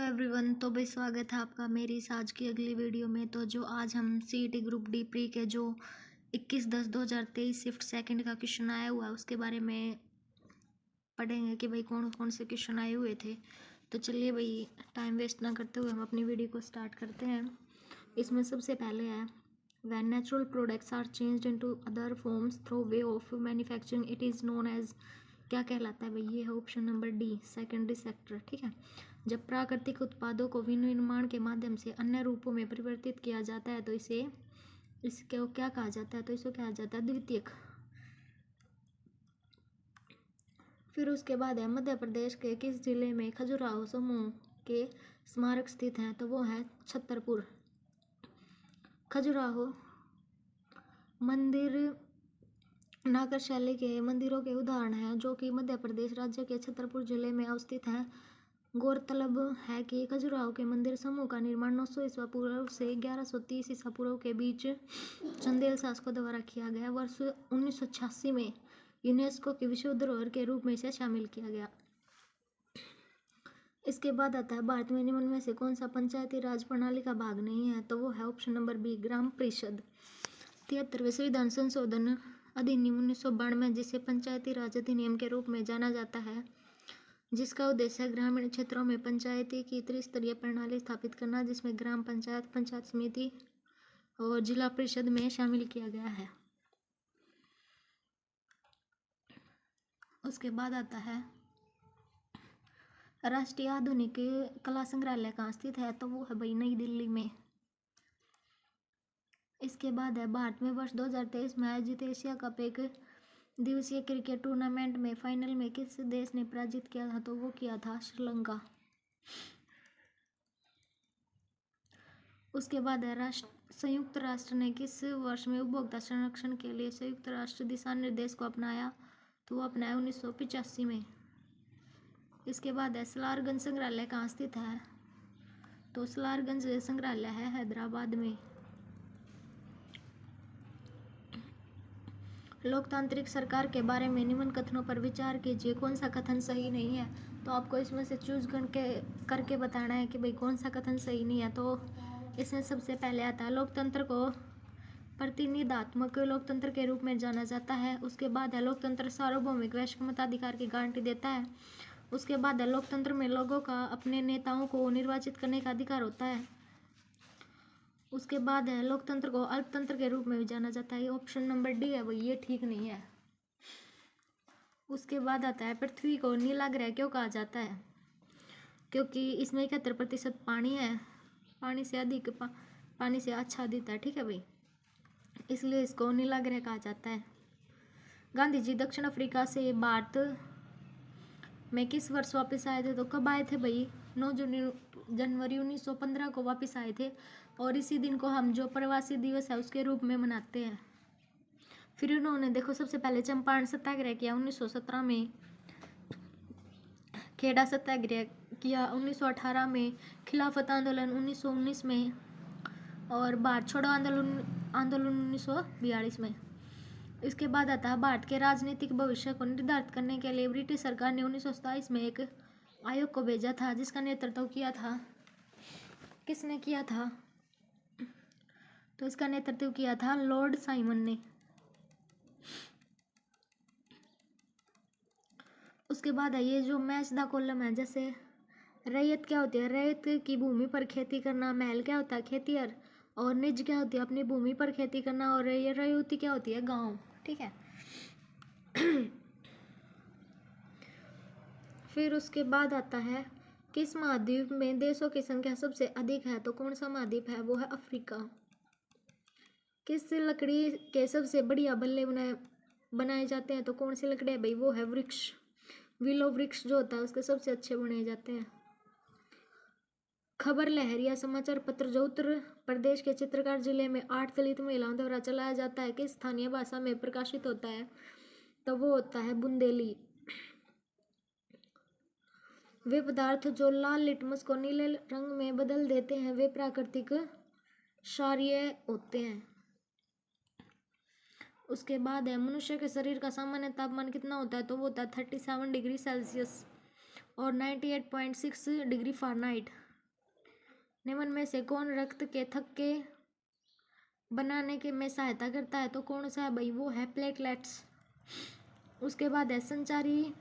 Everyone. तो भाई स्वागत है आपका मेरी इस आज की अगली वीडियो में। तो जो आज हम सीईटी ग्रुप डी प्री के जो 21/10/2023 शिफ्ट सेकंड का क्वेश्चन आया हुआ है उसके बारे में पढ़ेंगे कि भाई कौन कौन से क्वेश्चन आए हुए थे। तो चलिए भाई टाइम वेस्ट ना करते हुए हम अपनी वीडियो को स्टार्ट करते हैं। इसमें सबसे पहले है when natural products are changed into other forms through way of manufacturing it is known as, क्या कहलाता है भाई? ये है option number D, secondary sector. ठीक है, जब प्राकृतिक उत्पादों को विनिर्माण के माध्यम से अन्य रूपों में परिवर्तित किया जाता है तो इसको क्या कहा जाता है? तो इसको कहा जाता है द्वितीयक। फिर उसके बाद है मध्य प्रदेश के किस जिले में खजुराहो समूह के स्मारक स्थित हैं? तो वो है छतरपुर। खजुराहो मंदिर नागर शैली के मंदिरों के उदाहरण हैं जो कि मध्य प्रदेश राज्य के छतरपुर जिले में अवस्थित हैं। गौरतलब है कि खजुराहो के मंदिर समूह का निर्माण 900 ईसा पूर्व से 1130 ईसा पूर्व के बीच चंदेल शासकों द्वारा किया गया। वर्ष 1986 में यूनेस्को की विश्व धरोहर के रूप में इसे शामिल किया गया। इसके बाद आता है भारत में निम्न में से कौन सा पंचायती राज प्रणाली का भाग नहीं है? तो वो है ऑप्शन नंबर बी, ग्राम परिषद। 73वें संविधान संशोधन अधिनियम 1992 जिसे पंचायती राज अधिनियम के रूप में जाना जाता है, जिसका उद्देश्य ग्रामीण क्षेत्रों में पंचायती की त्रिस्तरीय प्रणाली स्थापित करना, जिसमें ग्राम पंचायत, पंचायत समिति और जिला परिषद में शामिल किया गया है। उसके बाद आता है राष्ट्रीय आधुनिक कला संग्रहालय कहाँ स्थित है? तो वो है भाई नई दिल्ली में। इसके बाद है भारत में वर्ष 2023 में आयोजित एशिया कप एक दिवसीय क्रिकेट टूर्नामेंट में फाइनल में किस देश ने पराजित किया था? तो वो किया था श्रीलंका। उसके बाद है संयुक्त राष्ट्र ने किस वर्ष में उपभोक्ता संरक्षण के लिए संयुक्त राष्ट्र दिशा निर्देश को अपनाया? तो वो अपनाया 1985 में। इसके बाद है सलारगंज संग्रहालय कहाँ स्थित है? तो सलारगंज संग्रहालय है हैदराबाद में। लोकतांत्रिक सरकार के बारे में निम्न कथनों पर विचार कीजिए, कौन सा कथन सही नहीं है? तो आपको इसमें से चूज करके बताना है कि भाई कौन सा कथन सही नहीं है। तो इसमें सबसे पहले आता है लोकतंत्र को प्रतिनिधात्मक लोकतंत्र के रूप में जाना जाता है। उसके बाद है लोकतंत्र सार्वभौमिक वैश्विक मताधिकार की गारंटी देता है। उसके बाद है लोकतंत्र में लोगों का अपने नेताओं को निर्वाचित करने का अधिकार होता है। उसके बाद है लोकतंत्र को अल्पतंत्र के रूप में भी जाना जाता है। ऑप्शन नंबर डी है भाई, ये ठीक नहीं है। उसके बाद आता है पृथ्वी को नीला ग्रह क्यों कहा जाता है? क्योंकि इसमें 71% पानी है, पानी से अधिक पानी से आच्छादित है। ठीक है भाई, इसलिए इसको नीला ग्रह कहा जाता है। गांधी जी दक्षिण अफ्रीका से भारत में किस वर्ष वापस आए थे? तो कब आए थे भाई? 9 जनवरी 1915 को वापस आए थे और इसी दिन को हम जो प्रवासी दिवस है उसके रूप में मनाते हैं। फिर उन्होंने देखो सबसे पहले चंपारण सत्याग्रह किया 1917 में, खेड़ा सत्याग्रह किया 1918 में, खिलाफत आंदोलन 1919 में और भारत छोड़ो आंदोलन 1942 में। इसके बाद आता है भारत के राजनीतिक भविष्य को निर्धारित करने के लिए ब्रिटिश सरकार ने 1927 में एक आयोग को भेजा था, जिसका नेतृत्व किया था, किसने किया था? तो इसका नेतृत्व किया था लॉर्ड साइमन ने। उसके बाद है ये जो मैच द कॉलम है, जैसे रैयत क्या होती है? रैयत की भूमि पर खेती करना। महल क्या होता है? खेतिहर। और निज क्या होती है? अपनी भूमि पर खेती करना। और ये रैयती क्या होती है? गांव। ठीक है। फिर उसके बाद आता है किस महाद्वीप में देशों की संख्या सबसे अधिक है? तो कौन सा महाद्वीप है? वो है अफ्रीका। किस लकड़ी के सबसे बढ़िया बल्ले बनाए जाते हैं? तो कौन सी लकड़ी है भाई? वो है वृक्ष, विलो वृक्ष जो होता है उसके सबसे अच्छे बनाए जाते हैं। खबर लहर या समाचार पत्र जो उत्तर प्रदेश के चित्रकार जिले में 8 दलित महिलाओं द्वारा चलाया जाता है, किस स्थानीय भाषा में प्रकाशित होता है? तो वो होता है बुंदेली। वे पदार्थ जो लाल लिटमस को नीले रंग में बदल देते हैं वे प्राकृतिक क्षारीय होते हैं। उसके बाद है मनुष्य के शरीर का सामान्य तापमान कितना होता है? तो वो होता है 37 डिग्री सेल्सियस और 98.6 डिग्री फ़ारेनहाइट। निम्न में से कौन रक्त के थक्के बनाने के में सहायता करता है? तो कौन सा है भाई? वो है प्लेटलेट्स। उसके बाद है संचारी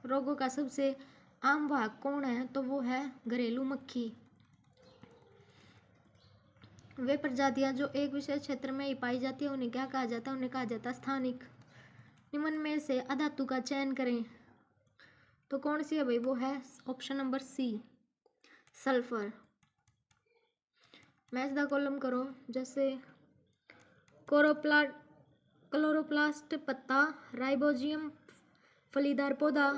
रोगों का सबसे आम वाहक कौन है? तो वो है घरेलू मक्खी। वे प्रजातियां जो एक विशेष क्षेत्र में ही पाई जाती है उन्हें क्या कहा जाता है? उन्हें कहा जाता है स्थानिक। निम्न में से अधातु का चयन करें। तो कौन सी है भाई? वो है option number C, sulphur. Match the column करो। जैसे क्लोरोप्लास्ट पत्ता, राइबोजियम फलीदार पौधा,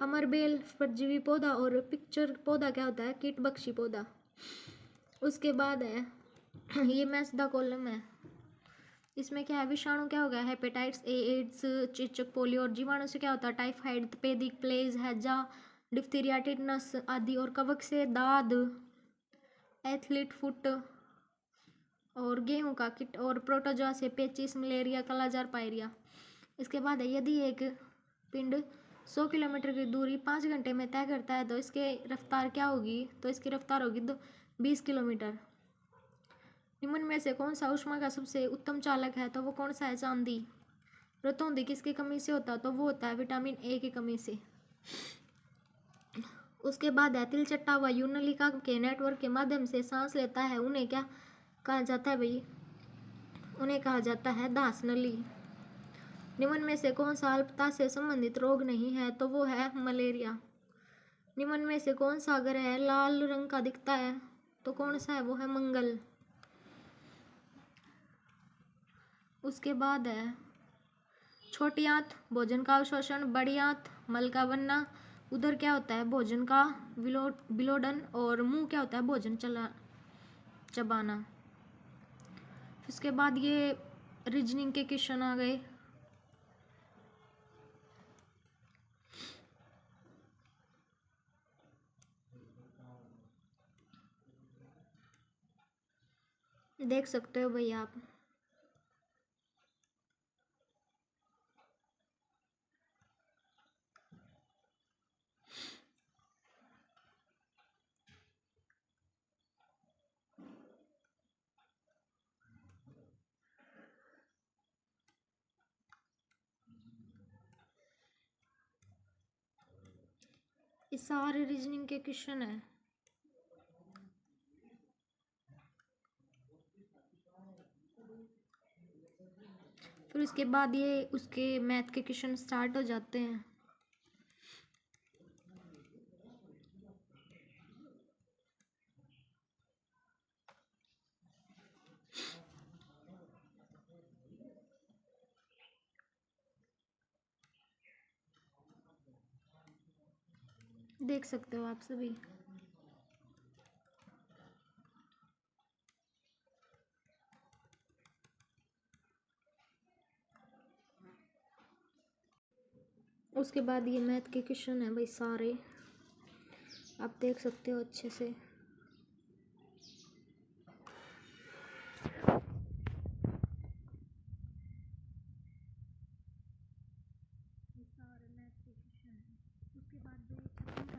अमरबेल परजीवी पौधा और पिक्चर पौधा क्या होता है? कीटभक्षी पौधा। उसके बाद है ये मैच द कॉलम है। इसमें क्या है? विषाणु क्या हो गया? हेपेटाइटिस ए, एड्स, चेचक, पोलियो। और जीवाणु से क्या होता है? टाइफाइड, तपेदिक, प्लेग, हैजा, डिप्थीरिया, टिटनस आदि। और कवक से दाद, एथलीट फुट और गेहूं का किट। और प्रोटोजोआ से पेचिस, मलेरिया, कालाजार, पायरिया। इसके बाद है यदि एक पिंड 100 किलोमीटर की दूरी 5 घंटे में तय करता है तो इसकी रफ्तार क्या होगी? तो इसकी रफ्तार होगी 20 किलोमीटर। निम्न में से कौन सा ऊष्मा का सबसे उत्तम चालक है? तो वो कौन सा है? चांदी। रतौंधी किसकी कमी से होता है? तो वो होता है विटामिन ए की कमी से। उसके बाद है तिलचट्टा वायु नलिका के नेटवर्क के माध्यम से सांस लेता है उन्हें क्या कहा जाता है भाई? उन्हें कहा जाता है दास नली। निम्न में से कौन सा अल्पता से संबंधित रोग नहीं है? तो वो है मलेरिया। निम्न में से कौन सा ग्रह लाल रंग का दिखता है? तो कौन सा है? वो है मंगल। उसके बाद है छोटी आंत भोजन का अवशोषण, बड़ी आंत मल का बनना। उधर क्या होता है? भोजन का विलोडन। और मुंह क्या होता है? भोजन चबाना। उसके बाद ये रीजनिंग के क्वेश्चन आ गए। देख सकते हो भाई आप। ये सारे रीजनिंग के क्वेश्चन है। फिर उसके बाद ये उसके मैथ के क्वेश्चन स्टार्ट हो जाते हैं। देख सकते हो आप सभी। उसके बाद ये मैथ के क्वेश्चन है भाई सारे, आप देख सकते हो अच्छे से।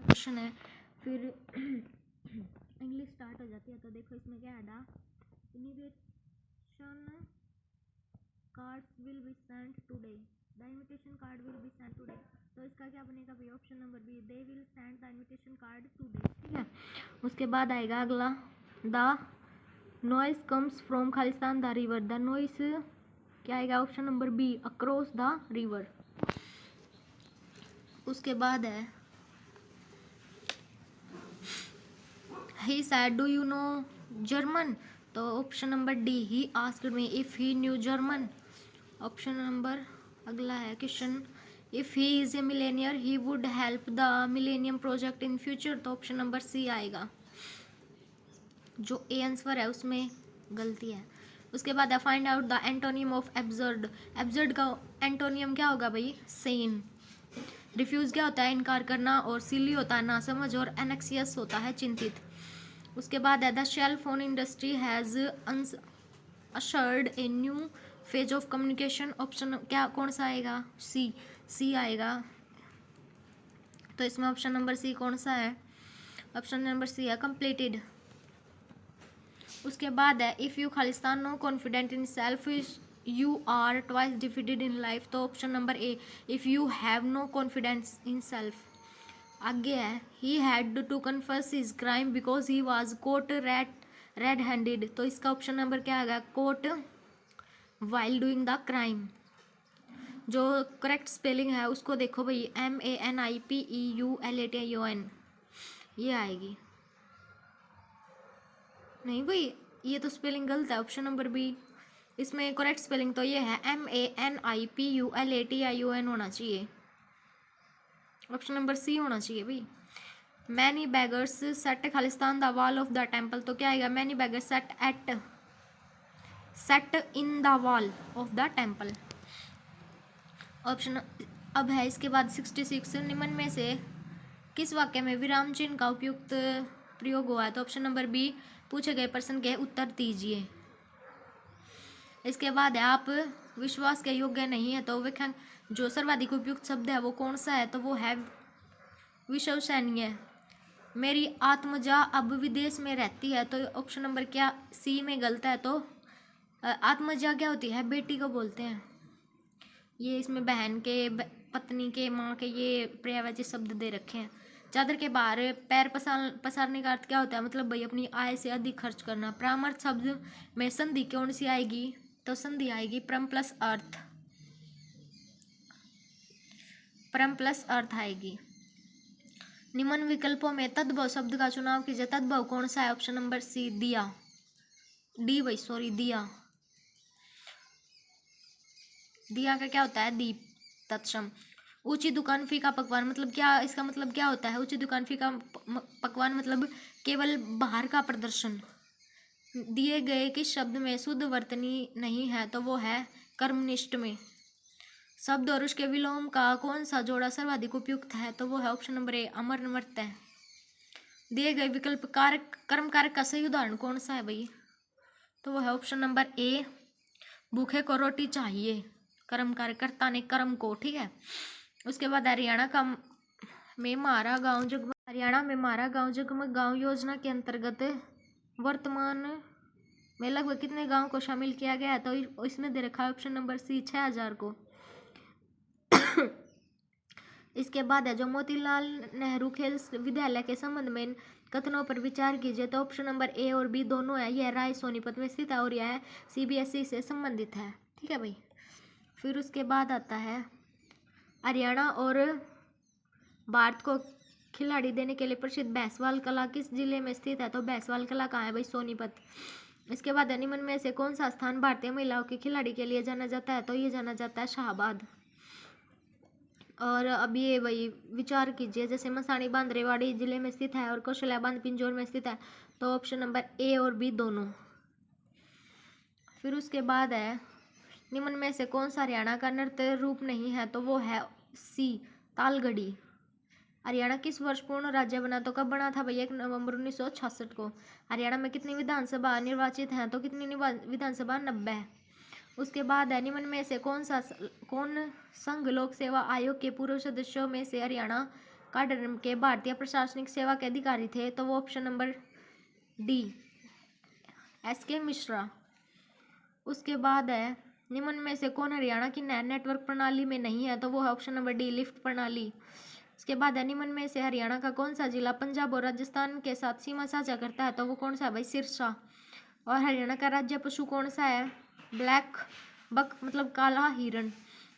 क्वेश्चन है फिर इंग्लिश स्टार्ट हो जाती है। तो देखो इसमें क्या है? Invitation cards will be sent today. The invitation card will be sent today. तो इसका क्या बनेगा भाई? Option number B, they will send the invitation card today. ठीक है। उसके बाद आएगा अगला, द नॉइस कम्स फ्रॉम खालिस्तान द रिवर। द नॉइस क्या आएगा? Option number B, across the river. उसके बाद है he said do you know German। तो option number D, he asked me if he knew German। Option number अगला है question, if he is a millionaire he would help the millennium project in future। तो option number सी आएगा। जो A answer है उसमें गलती है। उसके बाद है find out the antonym of absurd. Absurd का एंटोनियम क्या होगा भाई? सेन। रिफ्यूज क्या होता है? इनकार करना। और सिली होता है नासमझ। और एनेक्सियस होता है चिंतित। उसके बाद है the cell phone industry has ushered a new phase of communication. Option क्या कौन सा आएगा? सी आएगा। तो इसमें ऑप्शन नंबर सी कौन सा है? ऑप्शन नंबर सी है कंप्लीटेड। उसके बाद है इफ़ यू खालिस्तान no confident in self you are twice defeated in life. तो option number a, if you have no confidence in self. आगे है he had to confess his crime because he was caught red handed. तो इसका option number क्या आएगा, caught while doing the crime. जो correct spelling है उसको देखो भाई, MANIPEULATION ये आएगी। नहीं भाई, ये तो स्पेलिंग गलत है, ऑप्शन नंबर बी। इसमें करेक्ट स्पेलिंग तो ये है MANIPULATION होना चाहिए, ऑप्शन नंबर सी होना चाहिए भाई। Many beggars set Khalistan the wall of the temple. तो क्या आएगा, many beggars set in the wall of the temple. Option अब है इसके बाद 66, निम्न में से किस वाक्य में विराम चिन्ह का उपयुक्त प्रयोग हुआ है। तो ऑप्शन नंबर बी, पूछे गए प्रश्न के उत्तर दीजिए। इसके बाद है आप विश्वास के योग्य नहीं है, तो वे जो सर्वाधिक उपयुक्त शब्द है वो कौन सा है। तो वो है विश्वसनीय। मेरी आत्मजा अब विदेश में रहती है। तो ऑप्शन नंबर क्या सी में गलत है। तो आत्मजा क्या होती है, बेटी को बोलते हैं। ये इसमें बहन के, पत्नी के, माँ के ये पर्यायवाची शब्द दे रखे हैं। चादर के बाहर पैर पसारने का अर्थ क्या होता है, मतलब भाई अपनी आय से अधिक खर्च करना। परामर्श शब्द में संधि कौन सी आएगी। तो संधि आएगी परम प्लस अर्थ, परम प्लस अर्थ आएगी। निम्न विकल्पों में तद्भव शब्द का चुनाव कीजिए। तद्भव कौन सा है, ऑप्शन नंबर सी दिया, डी भाई सॉरी दिया। दिया का क्या होता है, दीप, तत्सम। ऊंची दुकान फीका पकवान, मतलब क्या, इसका मतलब क्या होता है। ऊंची दुकान फीका पकवान मतलब केवल बाहर का प्रदर्शन। दिए गए किस शब्द में शुद्ध वर्तनी नहीं है। तो वो है कर्मनिष्ठ में। शब्द और उसके विलोम का कौन सा जोड़ा सर्वाधिक उपयुक्त है। तो वो है ऑप्शन नंबर ए, अमरमर्त्य। दिए गए विकल्प कारक कर्म कारक का सही उदाहरण कौन सा है भाई। तो वो है ऑप्शन नंबर ए, भूखे को रोटी चाहिए। कर्म कार्यकर्ता ने कर्म को, ठीक है। उसके बाद हरियाणा में मारा गांव जगमग गांव योजना के अंतर्गत वर्तमान में लगभग कितने गांव को शामिल किया गया है। तो इसमें दे रखा है ऑप्शन नंबर सी 6000 को। इसके बाद है जो मोतीलाल नेहरू खेल विद्यालय के संबंध में कथनों पर विचार कीजिए। तो ऑप्शन नंबर ए और बी दोनों है। यह राय सोनीपत में स्थित है और यह CBSE से संबंधित है, ठीक है भाई। फिर उसके बाद आता है हरियाणा और भारत को खिलाड़ी देने के लिए प्रसिद्ध भैंसवाल कला किस जिले में स्थित है। तो भैंसवाल कला कहाँ है भाई, सोनीपत। इसके बाद निम्न में से कौन सा स्थान भारतीय महिलाओं के खिलाड़ी के लिए जाना जाता है। तो ये जाना जाता है शाहबाद। और अब ये भाई विचार कीजिए, जैसे मसाणी बांध रेवाड़ी जिले में स्थित है और कौशल्या बांध पिंजौर में स्थित है। तो ऑप्शन नंबर ए और बी दोनों। फिर उसके बाद है निम्न में से कौन सा हरियाणा का नृत्य रूप नहीं है। तो वो है सी तालगढ़ी। हरियाणा किस वर्ष पूर्ण राज्य बना। तो कब बना था भाई, 1 नवंबर 1966 को। हरियाणा में कितनी विधानसभा निर्वाचित हैं। तो कितनी विधानसभा, 90 है। उसके बाद है निम्न में से कौन संघ लोक सेवा आयोग के पूर्व सदस्यों में से हरियाणा काडर के भारतीय प्रशासनिक सेवा के अधिकारी थे। तो वो option number D, SK Mishra. उसके बाद है निम्न में से कौन हरियाणा की नेटवर्क प्रणाली में नहीं है। तो वो है ऑप्शन नंबर डी, लिफ्ट प्रणाली। उसके बाद है निम्न में से हरियाणा का कौन सा जिला पंजाब और राजस्थान के साथ सीमा साझा करता है। तो वो कौन सा है भाई, सिरसा। और हरियाणा का राज्य पशु कौन सा है, ब्लैक बक मतलब काला हिरण।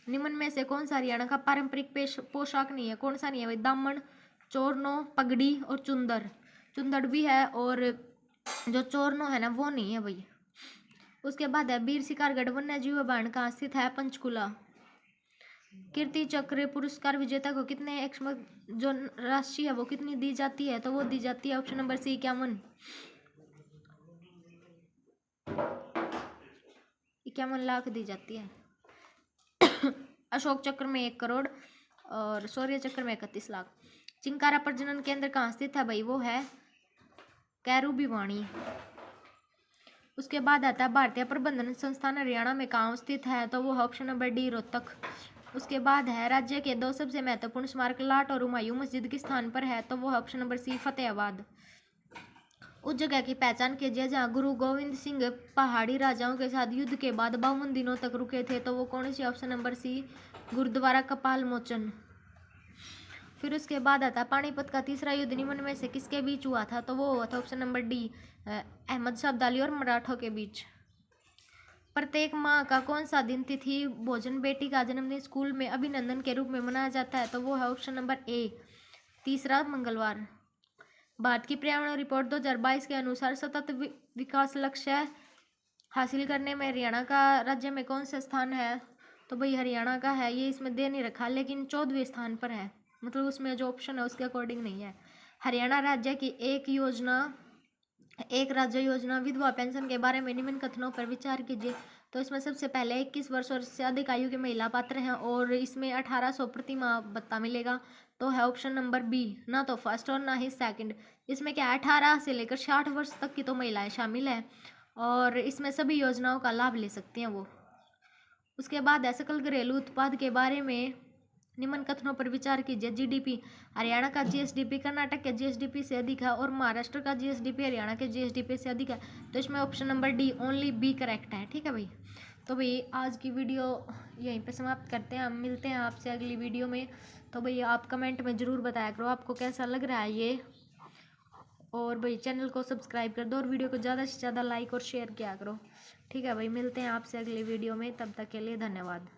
निम्न में से कौन सा हरियाणा का पारंपरिक पोशाक नहीं है। कौन सा नहीं है भाई, दामन, चोरनो, पगड़ी और चुंदड़ भी है और जो चोरनो है ना वो नहीं है भाई। उसके बाद है वीर शिकारगढ़ वन्य जीव अभयारण्य कहाँ स्थित है, पंचकुला। कीर्ति चक्र पुरस्कार विजेता को कितने जो राशि है वो कितनी दी जाती है। तो वो दी जाती है ऑप्शन नंबर सी, 51 लाख दी जाती है। अशोक चक्र में 1 करोड़ और शौर्य चक्र में 31 लाख। चिंकारा प्रजनन केंद्र कहाँ स्थित है भाई, वो है कैरू भिवानी। उसके बाद आता है भारतीय प्रबंधन संस्थान हरियाणा में कहाँ स्थित है। तो वो है ऑप्शन नंबर डी, रोहतक। उसके बाद है राज्य के 2 सबसे महत्वपूर्ण स्मारक लाट और हुमायूं मस्जिद किस स्थान पर है। तो वो है ऑप्शन नंबर सी, फतेहाबाद। उस जगह की पहचान कीजिए जहाँ गुरु गोविंद सिंह पहाड़ी राजाओं के साथ युद्ध के बाद 52 दिनों तक रुके थे। तो वो कौन सी? ऑप्शन नंबर सी, गुरुद्वारा कपाल मोचन। फिर उसके बाद आता है पानीपत का तीसरा युद्ध निम्न में से किसके बीच हुआ था? तो वो हुआ था option number D, Ahmad Shah Abdali और मराठों के बीच। प्रत्येक माह का कौन सा दिन तिथि भोजन बेटी का जन्मदिन स्कूल में अभिनंदन के रूप में मनाया जाता है? तो वो है ऑप्शन नंबर ए, तीसरा मंगलवार। भारत की पर्यावरण रिपोर्ट 2022 के अनुसार सतत विकास लक्ष्य हासिल करने में हरियाणा का राज्य में कौन सा स्थान है? तो भाई हरियाणा का है, ये इसमें दे नहीं रखा लेकिन 14वें स्थान पर है, मतलब उसमें जो ऑप्शन है उसके अकॉर्डिंग नहीं है। हरियाणा राज्य की एक राज्य योजना विधवा पेंशन के बारे में निम्न कथनों पर विचार कीजिए। तो इसमें सबसे पहले 21 वर्ष और से अधिक आयु की महिला पात्र हैं और इसमें 1800 प्रति माह भत्ता मिलेगा। तो है ऑप्शन नंबर बी, ना तो फर्स्ट और ना ही सेकंड। इसमें क्या 18 से लेकर 60 वर्ष तक की तो महिलाएं शामिल है और इसमें सभी योजनाओं का लाभ ले सकती हैं वो। उसके बाद है सकल घरेलू उत्पाद के बारे में निम्न कथनों पर विचार कीजिए। जीडीपी, हरियाणा का जीएसडीपी कर्नाटक के जीएसडीपी से अधिक है और महाराष्ट्र का जीएसडीपी हरियाणा के जीएसडीपी से अधिक है। तो इसमें option number D, only B correct है। ठीक है भाई, तो भाई आज की वीडियो यहीं पे समाप्त करते हैं, हम मिलते हैं आपसे अगली वीडियो में। तो भाई आप कमेंट में ज़रूर बताया करो आपको कैसा लग रहा है ये, और भाई चैनल को सब्सक्राइब कर दो और वीडियो को ज़्यादा से ज़्यादा लाइक और शेयर किया करो। ठीक है भाई, मिलते हैं आपसे अगली वीडियो में, तब तक के लिए धन्यवाद।